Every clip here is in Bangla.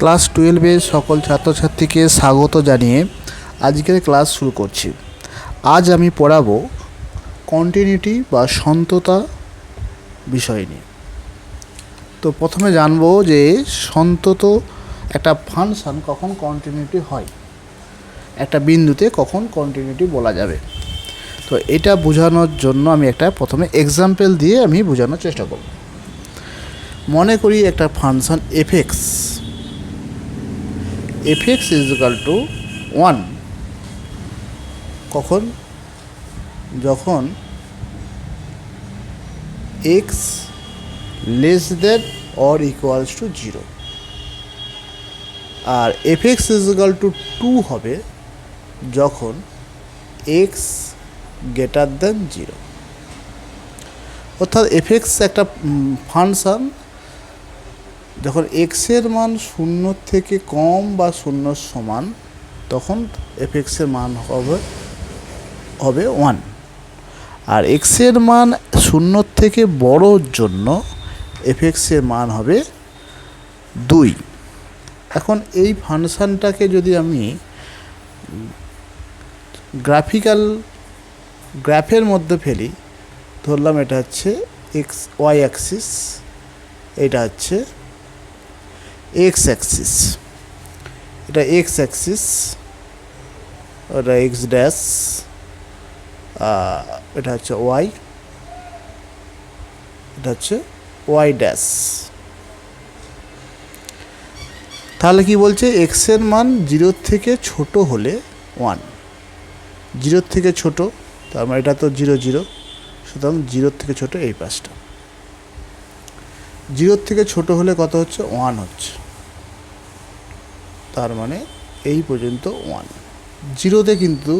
ক্লাস 12-এর সকল ছাত্রছাত্রীকে স্বাগত জানিয়ে আজকের ক্লাস শুরু করছি। আজ আমি পড়াবো কন্টিনিউটি বা সন্ততা বিষয় নিয়ে। তো প্রথমে জানবো যে সন্তত একটা ফাংশন কখন কন্টিনিউটি হয়, একটা বিন্দুতে কখন কন্টিনিউটি বলা যাবে। তো এটা বোঝানোর জন্য আমি একটা প্রথমে এক্সাম্পল দিয়ে আমি বোঝানোর চেষ্টা করব। মনে করি একটা function f x is equal to 1 কখন, যখন X less than or equals to 0, আর এফএক্স ইজ ইকাল টু 2 হবে যখন এক্স গ্রেটার দেন 0। অর্থাৎ এফএক্স একটা ফাংশন যখন এক্সের মান 0 থেকে কম বা 0 সমান, তখন এফএক্সের মান হবে 1, আর এক্সের মান 0 থেকে বড়োর জন্য এফএক্সের মান হবে 2। এখন এই ফাংশনটাকে যদি আমি গ্রাফের মধ্যে ফেলি, ধরলাম এটা হচ্ছে এক্স ওয়াই অ্যাক্সিস, এটা হচ্ছে এক্স অ্যাক্সিস, এটা এক্স অ্যাক্সিস, ওটা এক্স ড্যাশ, এটা হচ্ছে ওয়াই, এটা হচ্ছে ওয়াই ড্যাশ। তাহলে কি বলছে, এক্সের মান 0 থেকে ছোট হলে 1, 0 থেকে ছোট, তার মানে এটা তো 0 0, সুতরাং 0 থেকে ছোট এই পাশটা, 0 থেকে ছোট হলে কত হচ্ছে, 1 হচ্ছে, তার মানে এই পর্যন্ত 1। 0তে কিন্তু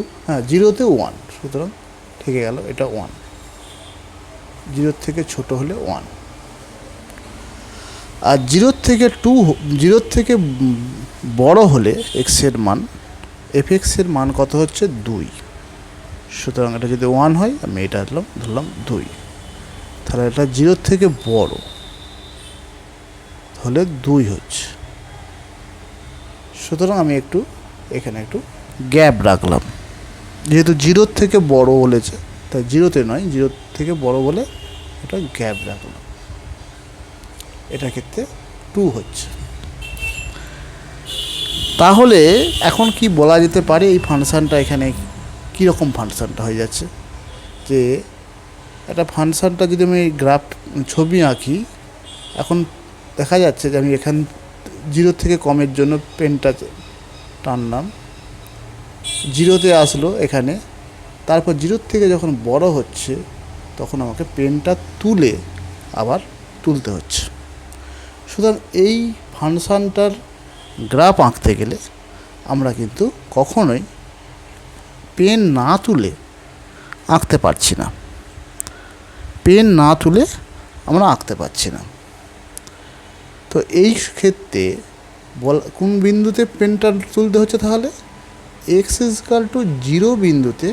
0তে 1, সুতরাং থেকে গেল এটা 1, 0 থেকে ছোট হলে 1। আর 0 থেকে বড় হলে এক্সের মান, এফএক্সের মান কত হচ্ছে 2, সুতরাং এটা যদি 1 হয়, আমি এটা ধরলাম 2, তাহলে এটা 0 থেকে বড় হলে 2 হচ্ছে, সুতরাং আমি এখানে একটু গ্যাপ রাখলাম, যেহেতু 0 থেকে বড় বলেছে তাই 0তে নয়, 0 থেকে বড় বলে এটা গ্যাপ রাখলাম, এটার ক্ষেত্রে 2 হচ্ছে। তাহলে এখন কি বলা যেতে পারে, এই ফাংশনটা এখানে কীরকম ফাংশনটা হয়ে যাচ্ছে, যে একটা ফাংশনটা যদি আমি ছবি আঁকি, এখন দেখা যাচ্ছে যে আমি এখান 0 থেকে কমের জন্য পেনটা টানলাম, 0তে আসলো এখানে, তারপর 0 থেকে যখন বড় হচ্ছে তখন আমাকে পেনটা তুলে আবার তুলতে হচ্ছে। সুতরাং এই ফাংশনটার গ্রাফ আঁকতে গেলে আমরা কিন্তু কখনোই পেন না তুলে আঁকতে পারছি না, পেন না তুলে আমরা আঁকতে পারছি না। তো এই ক্ষেত্রে কোন বিন্দুতে পেনটা তুলতে হচ্ছে, তাহলে এক্স ইজ ইকুয়াল টু 0 বিন্দুতে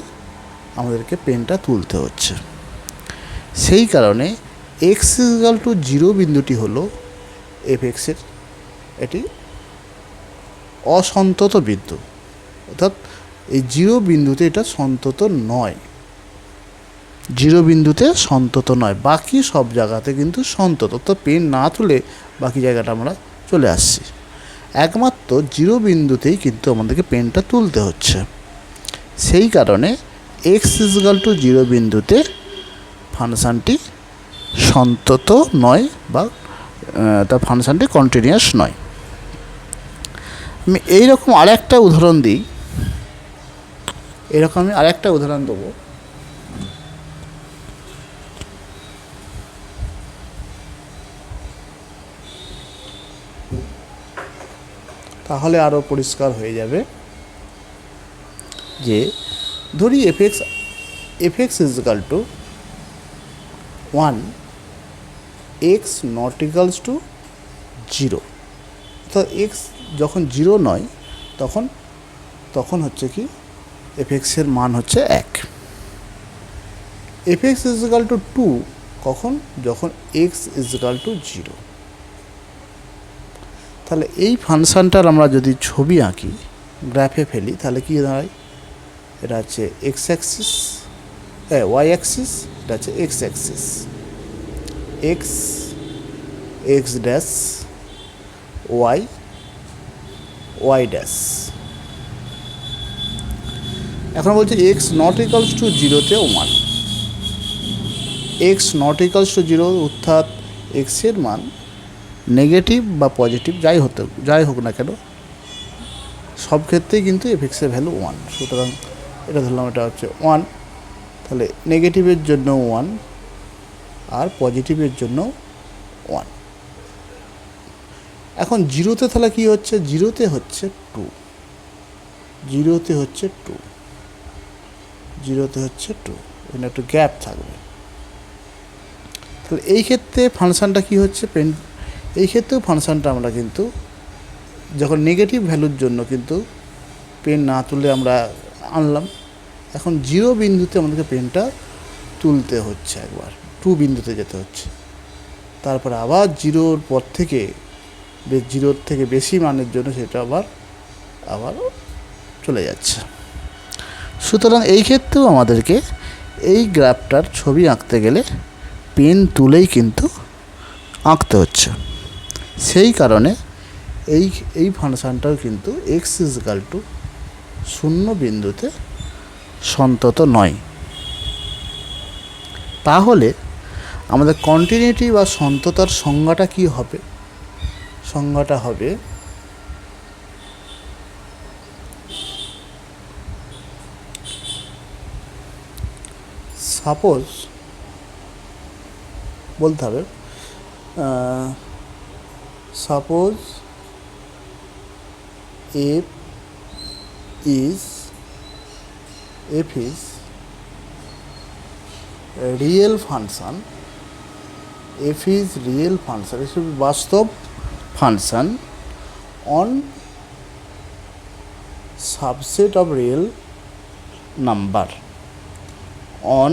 আমাদেরকে পেনটা তুলতে হচ্ছে। সেই কারণে এক্স ইজ ইকুয়াল টু 0 বিন্দুটি হলো এফএক্সের এটি অসন্তত বিন্দু, অর্থাৎ এই 0 বিন্দুতে এটা সন্তত নয়, 0 বিন্দুতে সন্তত নয়, বাকি সব জায়গাতে কিন্তু সন্তত। তো পেন না তুলে বাকি জায়গাটা আমরা চলে আসছি, একমাত্র 0 বিন্দুতেই কিন্তু আমাদেরকে পেনটা তুলতে হচ্ছে। সেই কারণে এক্স ইজ ইকুয়াল টু 0 বিন্দুতে ফাংশনটি সন্তত নয় বা তার ফাংশনটি কন্টিনিউয়াস নয়। আমি এইরকম আরেকটা উদাহরণ দিই, এরকম আমি আরেকটা উদাহরণ দেবো। তাহলে আরও পরিষ্কার হয়ে যাবে যে ধরি f x is equal two 1, X not equals to 0, অর্থাৎ এক্স যখন 0 নয় তখন হচ্ছে কি, এফএক্সের মান হচ্ছে 1। এফএক্স ইজ ইকুয়াল টু 2 কখন, যখন এক্স ইজ ইকুয়াল টু 0। তাহলে এই ফাংশানটার আমরা যদি ছবি আঁকি, গ্রাফে ফেলি, তাহলে কী দাঁড়ায়? এটা হচ্ছে এক্স অ্যাক্সিস, ওয়াই অ্যাক্সিস, এটা হচ্ছে X axis, X X dash, Y Y dash. এখন বলছে এক্স নট ইকালস টু জিরোতে 1, X not equals to zero, অর্থাৎ এক্সের মান নেগেটিভ বা পজিটিভ যাই হোক না কেন, সব ক্ষেত্রেই কিন্তু এফএক্সের ভ্যালু 1। সুতরাং এটা ধরলাম এটা হচ্ছে 1, তাহলে নেগেটিভের জন্য 1 আর পজিটিভের জন্য 1। এখন জিরোতে তাহলে কী হচ্ছে? জিরোতে হচ্ছে 2, জিরোতে হচ্ছে 2, জিরোতে হচ্ছে 2, এখানে একটু গ্যাপ থাকবে। তাহলে এই ক্ষেত্রে ফাংশানটা কী হচ্ছে? এই ক্ষেত্রেও ফাংশানটা আমরা কিন্তু যখন নেগেটিভ ভ্যালুর জন্য কিন্তু পেন না তুলে আমরা আনলাম, এখন জিরো বিন্দুতে আমাদেরকে পেনটা তুলতে হচ্ছে, একবার 2 বিন্দুতে যেতে হচ্ছে, তারপর আবার জিরোর পর থেকে জিরোর থেকে বেশি মানের জন্য সেটা আবার চলে যাচ্ছে। সুতরাং এই ক্ষেত্রেও আমাদেরকে এই গ্রাফটার ছবি আঁকতে গেলে পেন তুলেই কিন্তু আঁকতে হচ্ছে। সেই কারণে এই ফাংশানটাও কিন্তু এক্স ইজকাল টু 0 বিন্দুতে সন্তত নয়। তাহলে আমাদের কন্টিনিউটি বা সন্ততার সংজ্ঞাটা কী হবে? সংজ্ঞাটা হবে সাপোজ, বলতে হবে suppose F is real function, F is real function, বাস্তব function on subset of real number, on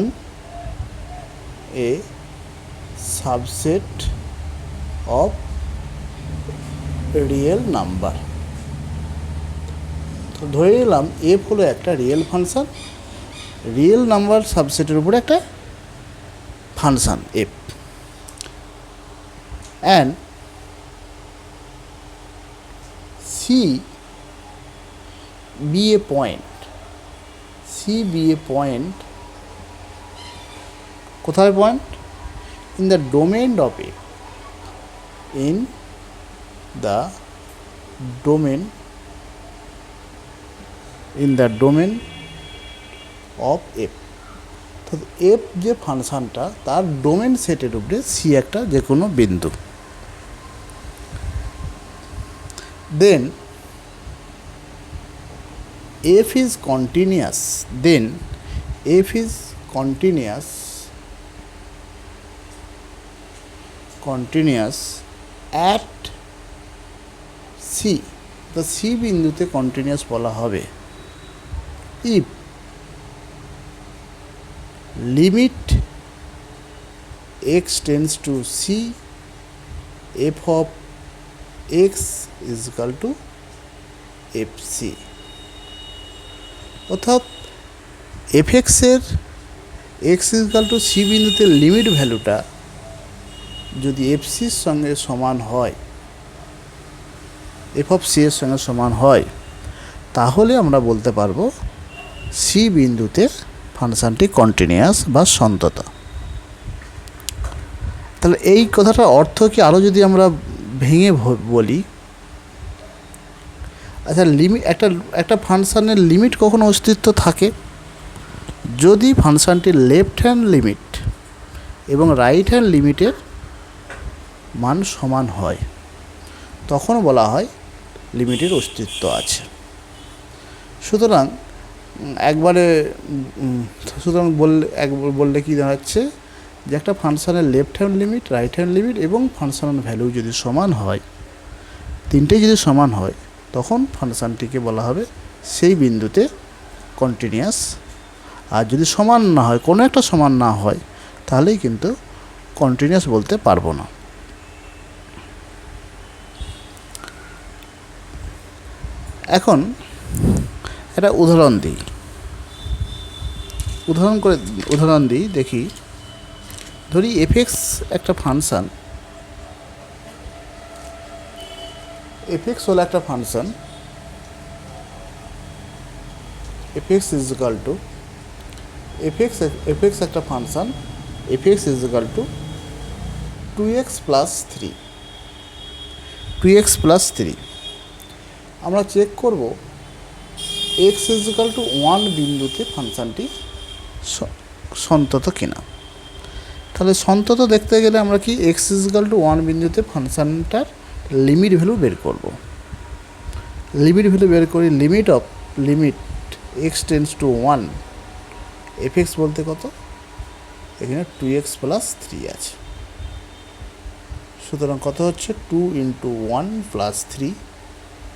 a subset of real number। তো ধরে নিলাম এফ হলো একটা রিয়েল ফাংশন, রিয়েল নাম্বার সাবসেটের উপরে একটা function F, and C be a point, C be a point, কোথায় point? in the domain of A, in the domain of F। তো F যে ফাংশনটা তার ডোমেন সেটের উপরে C একটা যে কোনো বিন্দু। Then F is continuous, then F is continuous at C, the C বিন্দুতে কন্টিনিউয়াস বলা হবে if limit x tends to C, f of x is equal to fc, অর্থাৎ এফএক্সের x is equal to c বিন্দুতে লিমিট ভ্যালুটা যদি এফসির সঙ্গে সমান হয়, এফ অফ সি এর সঙ্গে সমান হয়, তাহলে আমরা বলতে পারবো সি বিন্দুতে ফাংশনটি কন্টিনিউয়াস বা সন্তত। তাহলে এই কথাটার অর্থ কি আরও যদি আমরা ভেঙে বলি, আচ্ছা একটা ফাংশনের লিমিট কখনো অস্তিত্ব থাকে যদি ফাংশনটির লেফট হ্যান্ড লিমিট এবং রাইট হ্যান্ড লিমিটের মান সমান হয়, তখন বলা হয় লিমিটের অস্তিত্ব আছে। সুতরাং বললে কি দাঁড়াচ্ছে যে একটা ফাংশনের left hand limit, right hand limit এবং ফাংশনের ভ্যালু যদি সমান হয়, তিনটেই যদি সমান হয়, তখন ফাংশনটিকে বলা হবে সেই বিন্দুতে কন্টিনিউয়াস। আর যদি সমান না হয়, কোনো একটা সমান না হয়, তাহলেই কিন্তু কন্টিনিউয়াস বলতে পারবো না। এখন একটা উদাহরণ দিই, উদাহরণ দিই দেখি। ধরি এফএক্স একটা ফাংশান, এফএক্স হলো একটা function, f x is equal to f x একটা function, f x is equal to 2x plus 3, 2x plus 3। আমরা চেক করব এক্স ইজ ইকাল টু 1 বিন্দুতে ফাংশানটি সন্তত কিনা। তাহলে সন্তত দেখতে গেলে আমরা কি এক্স ইজ ইকাল টু 1 বিন্দুতে ফাংশানটার লিমিট ভ্যালু বের করব। লিমিট ভ্যালু বের করি, limit x tends to 1, FX বলতে কত, এখানে 2x প্লাস 3 আছে। সুতরাং কত হচ্ছে 2 × 1 প্লাস 3,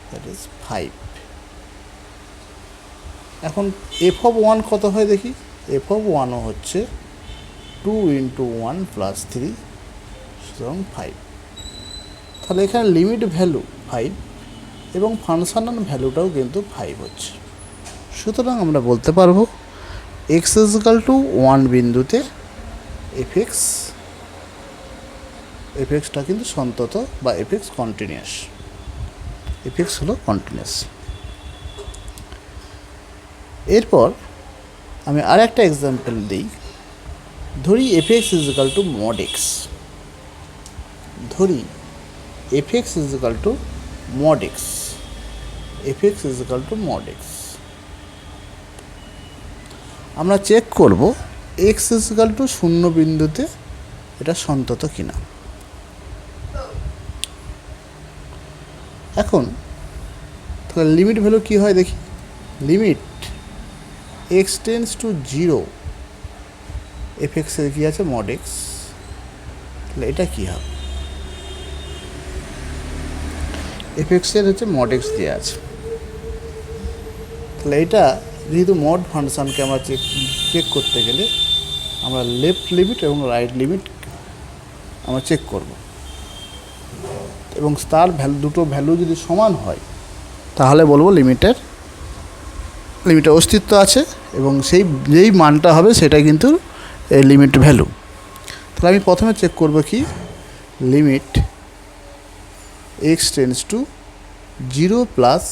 দ্যাট ইজ 5। এখন এফ অফ 1 কত হয় দেখি, এফ অফ 1ও হচ্ছে 2 × 1 প্লাস 3, সুতরাং 5। তাহলে এখানে লিমিট ভ্যালু 5 এবং ফাংশনাল ভ্যালুটাও কিন্তু 5 হচ্ছে। সুতরাং আমরা বলতে পারবো এক্স ইজ ইকাল টু 1 বিন্দুতে এফএক্সটা কিন্তু সন্তত বা এফএক্স কন্টিনিউয়াস, এফএক্স হলো কন্টিনিউয়াস। এরপর আমি আর একটা এক্সাম্পল দিই। ধরি f x is equal to mod x, ধরি f x is equal to mod x, f x is equal to mod x. আমরা চেক করব এক্স ইজ ইকাল টু 0 বিন্দুতে এটা সন্তত কিনা। এখন তাহলে লিমিট ভ্যালু কী হয় দেখি, লিমিট এক্স টেন্স টু 0, এফএক্সের কী আছে মড এক্স, তাহলে এটা কী হবে, এফএক্সের হচ্ছে মড এক্স দেওয়া আছে। তাহলে এটা যেহেতু মড ফাংশানকে আমরা চেক করতে গেলে আমরা লেফট লিমিট এবং রাইট লিমিট আমরা চেক করব, এবং তার দুটো ভ্যালু যদি সমান হয় তাহলে বলবো লিমিটের অস্তিত্ব আছে, এবং যেই মানটা হবে সেটা কিন্তু লিমিট ভ্যালু। তাহলে আমি প্রথমে চেক করব কি, limit x tends to 0 plus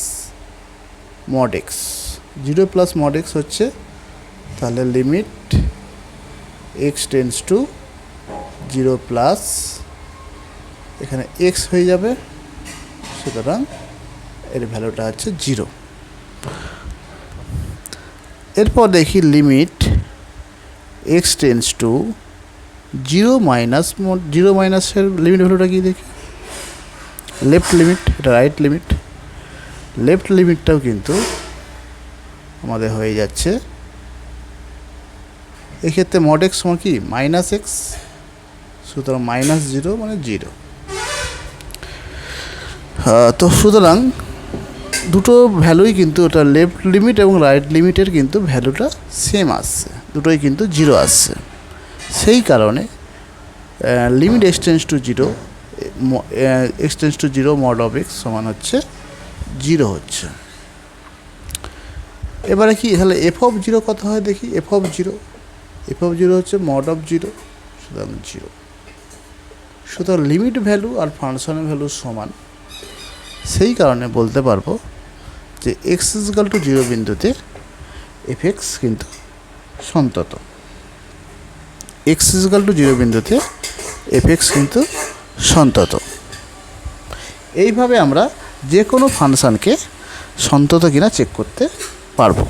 mod x, 0 plus mod x হচ্ছে, তাহলে limit x tends to 0 plus, এখানে এক্স হয়ে যাবে, সুতরাং এর ভ্যালুটা হচ্ছে 0। এরপর দেখি limit x tends to 0 minus, 0 মাইনাসের লিমিট ভ্যালুটা কি দেখি, লেফট লিমিট, এটা রাইট লিমিট, লেফট লিমিটটাও কিন্তু আমাদের হয়ে যাচ্ছে, এক্ষেত্রে মড এক্স সমান কি মাইনাস এক্স, সুতরাং -0 মানে 0। তো সুতরাং দুটো ভ্যালুই কিন্তু ওটা লেফট লিমিট এবং রাইট লিমিটের কিন্তু ভ্যালুটা সেম আসছে, দুটোই কিন্তু 0 আসছে। সেই কারণে limit x tends to 0 mod of x সমান হচ্ছে 0 হচ্ছে। এবারে কি, তাহলে এফ অফ 0 কত হয় দেখি, এফ অফ 0 হচ্ছে মড অফ 0, সুতরাং 0। সুতরাং লিমিট ভ্যালু আর ফাংশনের ভ্যালু সমান, সেই কারণে বলতে পারবো যে এক্স ইজ ইকাল টু 0 বিন্দুতে এফএক্স কিন্তু সন্তত, এক্স ইজ ইকাল টু 0 বিন্দুতে এফএক্স কিন্তু সন্তত। এইভাবে আমরা যে কোনো ফাংশানকে সন্তত কিনা চেক করতে পারবো।